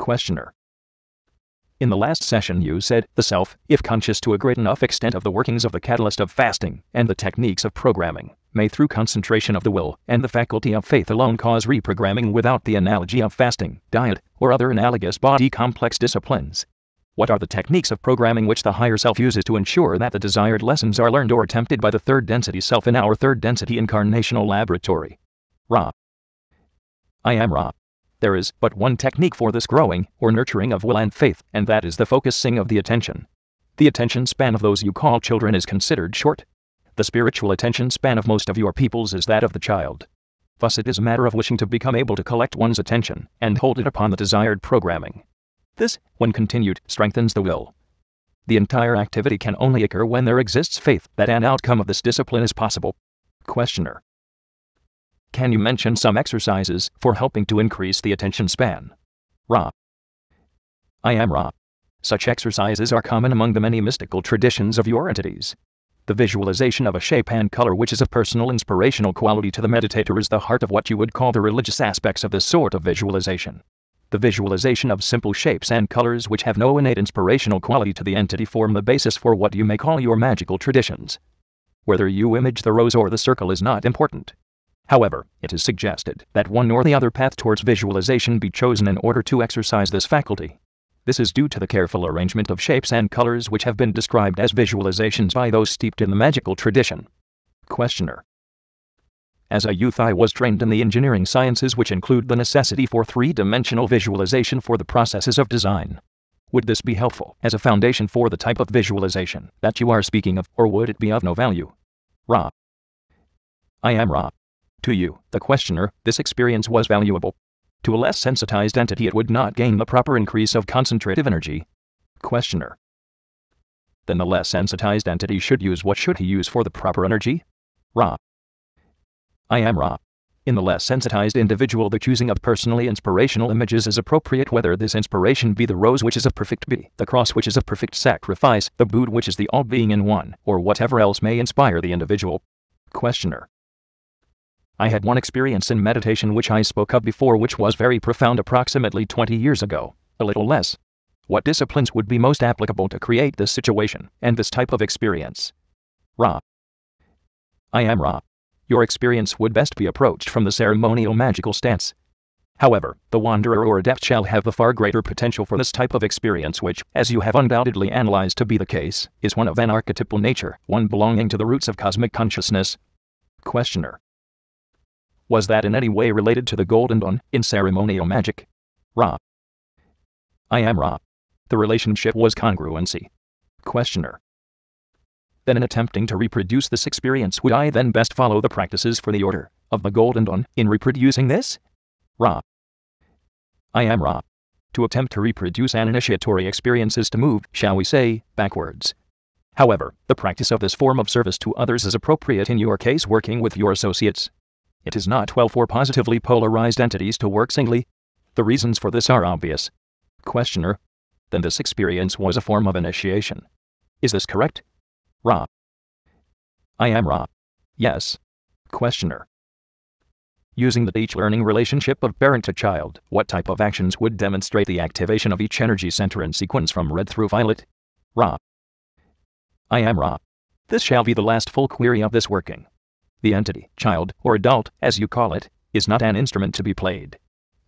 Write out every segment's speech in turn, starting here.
Questioner. In the last session you said, the self, if conscious to a great enough extent of the workings of the catalyst of fasting, and the techniques of programming, may through concentration of the will, and the faculty of faith alone cause reprogramming without the analogy of fasting, diet, or other analogous body complex disciplines. What are the techniques of programming which the higher self uses to ensure that the desired lessons are learned or attempted by the third density self in our third density incarnational laboratory? Ra. I am Ra. There is but one technique for this growing, or nurturing of will and faith, and that is the focusing of the attention. The attention span of those you call children is considered short. The spiritual attention span of most of your peoples is that of the child. Thus it is a matter of wishing to become able to collect one's attention, and hold it upon the desired programming. This, when continued, strengthens the will. The entire activity can only occur when there exists faith that an outcome of this discipline is possible. Questioner. Can you mention some exercises for helping to increase the attention span? Ra. I am Ra. Such exercises are common among the many mystical traditions of your entities. The visualization of a shape and color which is of personal inspirational quality to the meditator is the heart of what you would call the religious aspects of this sort of visualization. The visualization of simple shapes and colors which have no innate inspirational quality to the entity form the basis for what you may call your magical traditions. Whether you image the rose or the circle is not important. However, it is suggested that one or the other path towards visualization be chosen in order to exercise this faculty. This is due to the careful arrangement of shapes and colors which have been described as visualizations by those steeped in the magical tradition. Questioner. As a youth I was trained in the engineering sciences which include the necessity for three-dimensional visualization for the processes of design. Would this be helpful as a foundation for the type of visualization that you are speaking of, or would it be of no value? Ra. I am Ra. To you, the questioner, this experience was valuable. To a less sensitized entity it would not gain the proper increase of concentrative energy. Questioner. Then the less sensitized entity should use what should he use for the proper energy? Ra. I am Ra. In the less sensitized individual the choosing of personally inspirational images is appropriate, whether this inspiration be the rose which is of perfect beauty, the cross which is of perfect sacrifice, the Buddha which is the all-being in one, or whatever else may inspire the individual. Questioner. I had one experience in meditation which I spoke of before which was very profound approximately 20 years ago, a little less. What disciplines would be most applicable to create this situation and this type of experience? Ra. I am Ra. Your experience would best be approached from the ceremonial magical stance. However, the wanderer or adept shall have the far greater potential for this type of experience which, as you have undoubtedly analyzed to be the case, is one of an archetypal nature, one belonging to the roots of cosmic consciousness. Questioner. Was that in any way related to the Golden Dawn in ceremonial magic? Ra. I am Ra. The relationship was congruency. Questioner. Then in attempting to reproduce this experience would I then best follow the practices for the order of the Golden Dawn in reproducing this? Ra. I am Ra. To attempt to reproduce an initiatory experience is to move, shall we say, backwards. However, the practice of this form of service to others is appropriate in your case working with your associates. It is not well for positively polarized entities to work singly. The reasons for this are obvious. Questioner. Then this experience was a form of initiation. Is this correct? Ra. I am Ra. Yes. Questioner. Using the teach-learning relationship of parent to child, what type of actions would demonstrate the activation of each energy center in sequence from red through violet? Ra. I am Ra. This shall be the last full query of this working. The entity, child, or adult, as you call it, is not an instrument to be played.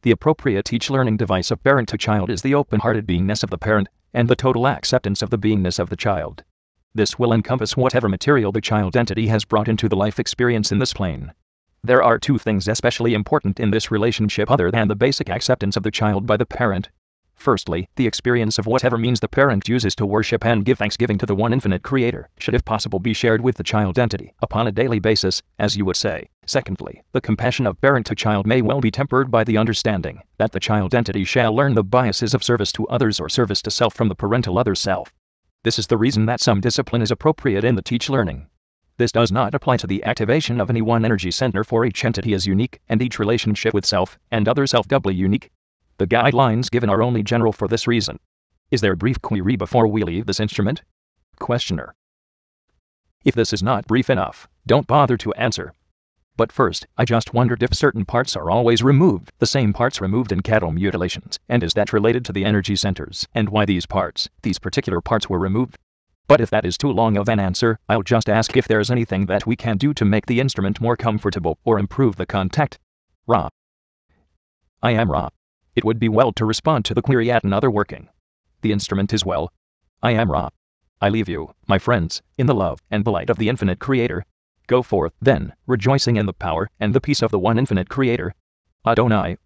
The appropriate teach-learning device of parent to child is the open-hearted beingness of the parent, and the total acceptance of the beingness of the child. This will encompass whatever material the child entity has brought into the life experience in this plane. There are two things especially important in this relationship other than the basic acceptance of the child by the parent. Firstly, the experience of whatever means the parent uses to worship and give thanksgiving to the one infinite creator should if possible be shared with the child entity upon a daily basis, as you would say. Secondly, the compassion of parent to child may well be tempered by the understanding that the child entity shall learn the biases of service to others or service to self from the parental other self. This is the reason that some discipline is appropriate in the teach-learning. This does not apply to the activation of any one energy center, for each entity is unique and each relationship with self and other self doubly unique. The guidelines given are only general for this reason. Is there a brief query before we leave this instrument? Questioner. If this is not brief enough, don't bother to answer. But first, I just wondered if certain parts are always removed, the same parts removed in cattle mutilations, and is that related to the energy centers, and why these particular parts were removed? But if that is too long of an answer, I'll just ask if there's anything that we can do to make the instrument more comfortable or improve the contact. Ra. I am Ra. It would be well to respond to the query at another working. The instrument is well. I am Ra. I leave you, my friends, in the love and the light of the infinite Creator. Go forth, then, rejoicing in the power and the peace of the one infinite Creator. Adonai.